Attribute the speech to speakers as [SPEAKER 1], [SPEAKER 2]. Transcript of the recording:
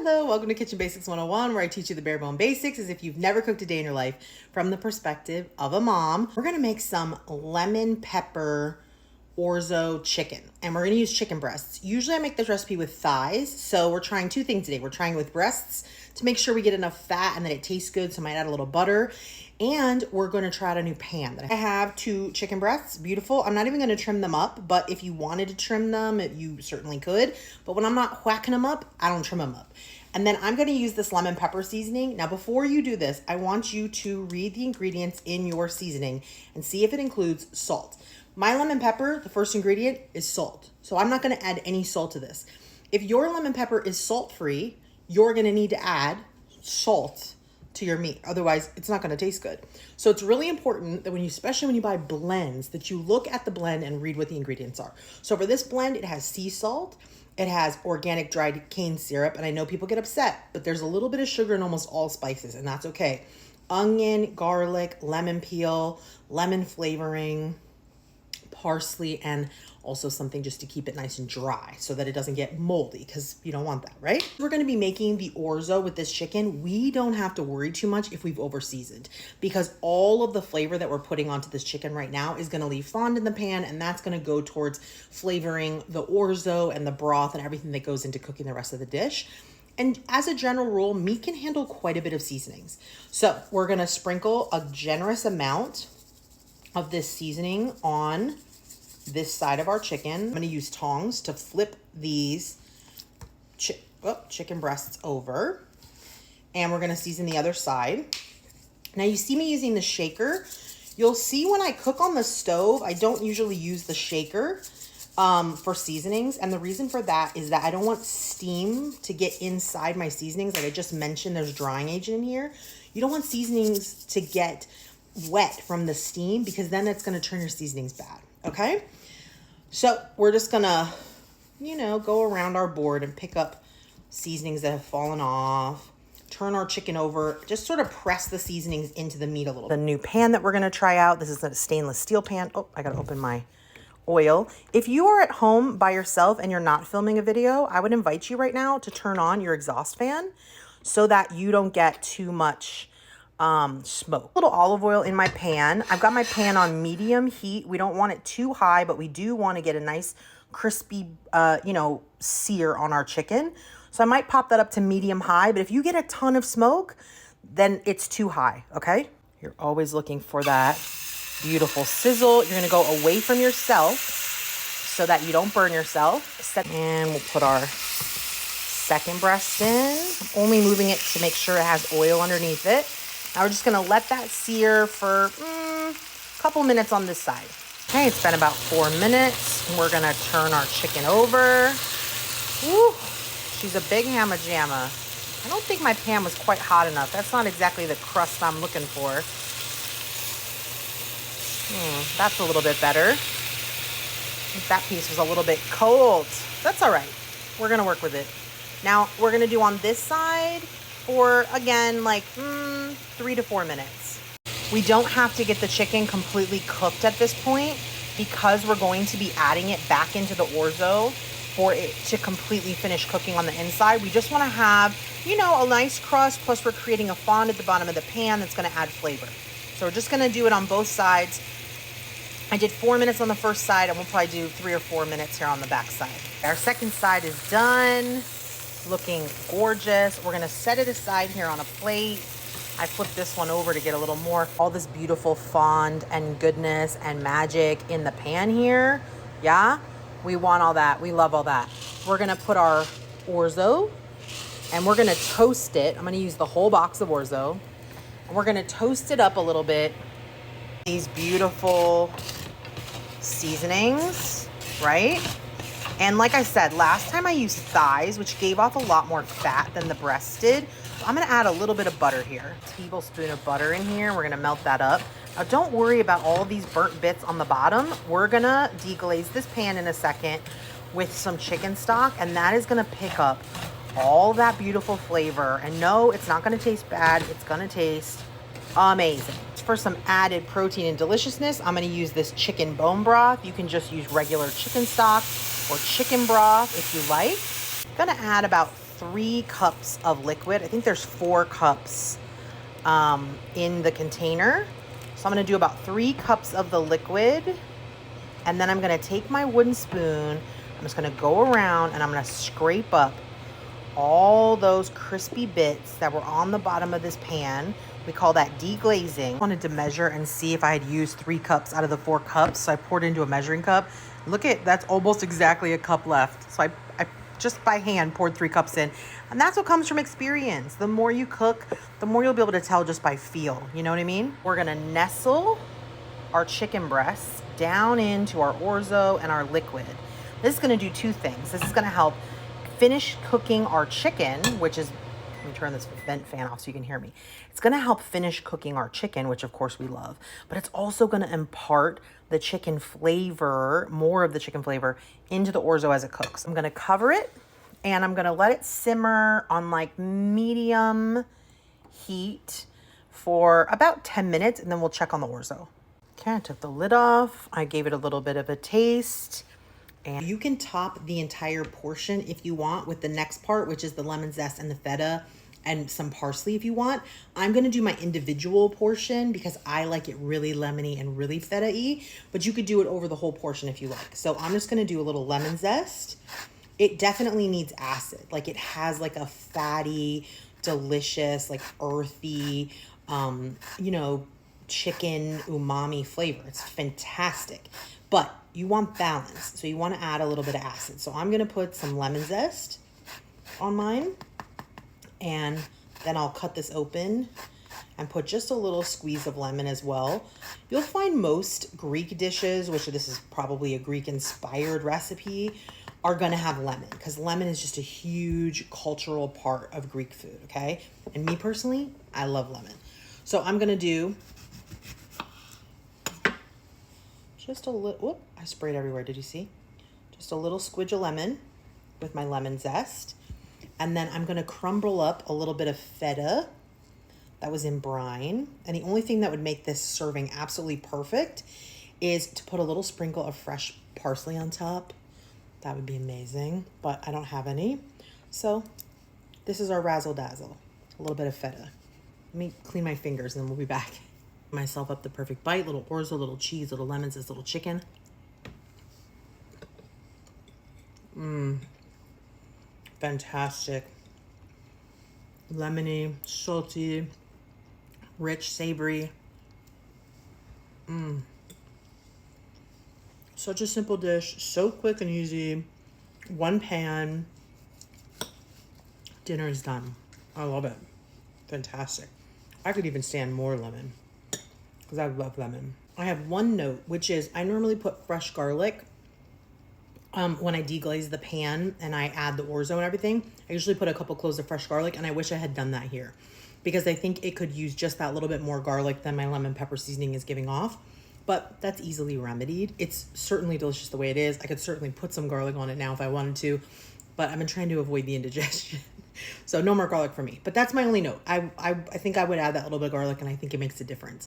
[SPEAKER 1] Hello, welcome to Kitchen Basics 101, where I teach you the bare bone basics as if you've never cooked a day in your life from the perspective of a mom. We're gonna make some lemon pepper orzo chicken, and we're gonna use chicken breasts. Usually I make this recipe with thighs, so we're trying two things today. We're trying it with breasts to make sure we get enough fat and that it tastes good, so I might add a little butter. And we're gonna try out a new pan. I have 2 chicken breasts, beautiful. I'm not even gonna trim them up, but if you wanted to trim them, you certainly could. But when I'm not whacking them up, I don't trim them up. And then I'm gonna use this lemon pepper seasoning. Now, before you do this, I want you to read the ingredients in your seasoning and see if it includes salt. My lemon pepper, the first ingredient is salt. So I'm not gonna add any salt to this. If your lemon pepper is salt-free, you're gonna need to add salt to your meat. Otherwise, it's not gonna taste good. So it's really important that especially when you buy blends, that you look at the blend and read what the ingredients are. So for this blend, it has sea salt, it has organic dried cane syrup, and I know people get upset, but there's a little bit of sugar in almost all spices, and that's okay. Onion, garlic, lemon peel, lemon flavoring, parsley, and also something just to keep it nice and dry so that it doesn't get moldy, because you don't want that, right? We're gonna be making the orzo with this chicken. We don't have to worry too much if we've over seasoned, because all of the flavor that we're putting onto this chicken right now is gonna leave fond in the pan, and that's gonna go towards flavoring the orzo and the broth and everything that goes into cooking the rest of the dish. And as a general rule, meat can handle quite a bit of seasonings. So we're gonna sprinkle a generous amount of this seasoning on this side of our chicken. I'm gonna use tongs to flip these chicken breasts over, and we're gonna season the other side. Now you see me using the shaker. You'll see when I cook on the stove, I don't usually use the shaker for seasonings, and the reason for that is that I don't want steam to get inside my seasonings. Like I just mentioned, there's drying agent in here. You don't want seasonings to get wet from the steam, because then it's gonna turn your seasonings bad, okay? So we're just gonna, go around our board and pick up seasonings that have fallen off, turn our chicken over, just sort of press the seasonings into the meat a little. The new pan that we're gonna try out, this is a stainless steel pan. Oh, I gotta open my oil. If you are at home by yourself and you're not filming a video, I would invite you right now to turn on your exhaust fan so that you don't get too much smoke. A little olive oil in my pan. I've got my pan on medium heat. We don't want it too high, but we do want to get a nice crispy, sear on our chicken. So I might pop that up to medium high, but if you get a ton of smoke, then it's too high, okay? You're always looking for that beautiful sizzle. You're gonna go away from yourself so that you don't burn yourself. And we'll put our second breast in, only moving it to make sure it has oil underneath it. Now we're just gonna let that sear for a couple minutes on this side. Okay, it's been about 4 minutes. We're gonna turn our chicken over. Woo, she's a big hamma jamma. I don't think my pan was quite hot enough. That's not exactly the crust I'm looking for. That's a little bit better. I think that piece was a little bit cold. That's all right. We're gonna work with it. Now we're gonna do on this side for, again, like 3 to 4 minutes. We don't have to get the chicken completely cooked at this point, because we're going to be adding it back into the orzo for it to completely finish cooking on the inside. We just want to have, a nice crust, plus we're creating a fond at the bottom of the pan that's going to add flavor. So we're just going to do it on both sides. I did 4 minutes on the first side, and we'll probably do 3 or 4 minutes here on the back side. Our second side is done. Looking gorgeous. We're gonna set it aside here on a plate. I flipped this one over to get a little more, all this beautiful fond and goodness and magic in the pan here. Yeah, we want all that. We love all that. We're gonna put our orzo, and we're gonna toast it. I'm gonna use the whole box of orzo, and we're gonna toast it up a little bit. These beautiful seasonings, right? And like I said, last time I used thighs, which gave off a lot more fat than the breast did. So I'm gonna add a little bit of butter here. A tablespoon of butter in here. We're gonna melt that up. Now don't worry about all these burnt bits on the bottom. We're gonna deglaze this pan in a second with some chicken stock, and that is gonna pick up all that beautiful flavor. And no, it's not gonna taste bad. It's gonna taste amazing. For some added protein and deliciousness, I'm gonna use this chicken bone broth. You can just use regular chicken stock or chicken broth if you like. I'm gonna add about 3 cups of liquid. I think there's 4 cups in the container. So I'm gonna do about 3 cups of the liquid. And then I'm gonna take my wooden spoon. I'm just gonna go around and I'm gonna scrape up all those crispy bits that were on the bottom of this pan. We call that deglazing. I wanted to measure and see if I had used 3 cups out of the 4 cups. So I poured into a measuring cup. Look at, that's almost exactly a cup left. So I just by hand poured 3 cups in. And that's what comes from experience. The more you cook, the more you'll be able to tell just by feel. You know what I mean? We're gonna nestle our chicken breasts down into our orzo and our liquid. This is gonna do 2 things. This is gonna help finish cooking our chicken, which is, let me turn this vent fan off so you can hear me. It's gonna help finish cooking our chicken, which of course we love, but it's also gonna impart the chicken flavor, more of the chicken flavor, into the orzo as it cooks. I'm gonna cover it and I'm gonna let it simmer on like medium heat for about 10 minutes and then we'll check on the orzo. Okay, I took the lid off. I gave it a little bit of a taste. And you can top the entire portion if you want with the next part, which is the lemon zest and the feta and some parsley if you want. I'm gonna do my individual portion because I like it really lemony and really feta-y, but you could do it over the whole portion if you like. So I'm just gonna do a little lemon zest. It definitely needs acid. Like it has like a fatty, delicious, like earthy, you know, chicken umami flavor. It's fantastic. But you want balance, so you want to add a little bit of acid. So I'm going to put some lemon zest on mine, and then I'll cut this open and put just a little squeeze of lemon as well. You'll find most Greek dishes, which this is probably a Greek-inspired recipe, are going to have lemon, because lemon is just a huge cultural part of Greek food, okay? And me personally, I love lemon. So I'm going to do just a little, whoop, I sprayed everywhere, did you see? Just a little squidge of lemon with my lemon zest. And then I'm gonna crumble up a little bit of feta that was in brine. And the only thing that would make this serving absolutely perfect is to put a little sprinkle of fresh parsley on top. That would be amazing, but I don't have any. So this is our razzle dazzle, a little bit of feta. Let me clean my fingers and then we'll be back. Myself up the perfect bite, little orzo, little cheese, little lemons, this little chicken. Fantastic. Lemony, salty, rich, savory. Such a simple dish, so quick and easy. 1 pan. Dinner is done. I love it. Fantastic. I could even stand more lemon, because I love lemon. I have one note, which is I normally put fresh garlic when I deglaze the pan and I add the orzo and everything. I usually put a couple cloves of fresh garlic, and I wish I had done that here because I think it could use just that little bit more garlic than my lemon pepper seasoning is giving off. But that's easily remedied. It's certainly delicious the way it is. I could certainly put some garlic on it now if I wanted to, but I've been trying to avoid the indigestion. So no more garlic for me. But that's my only note. I think I would add that little bit of garlic, and I think it makes a difference.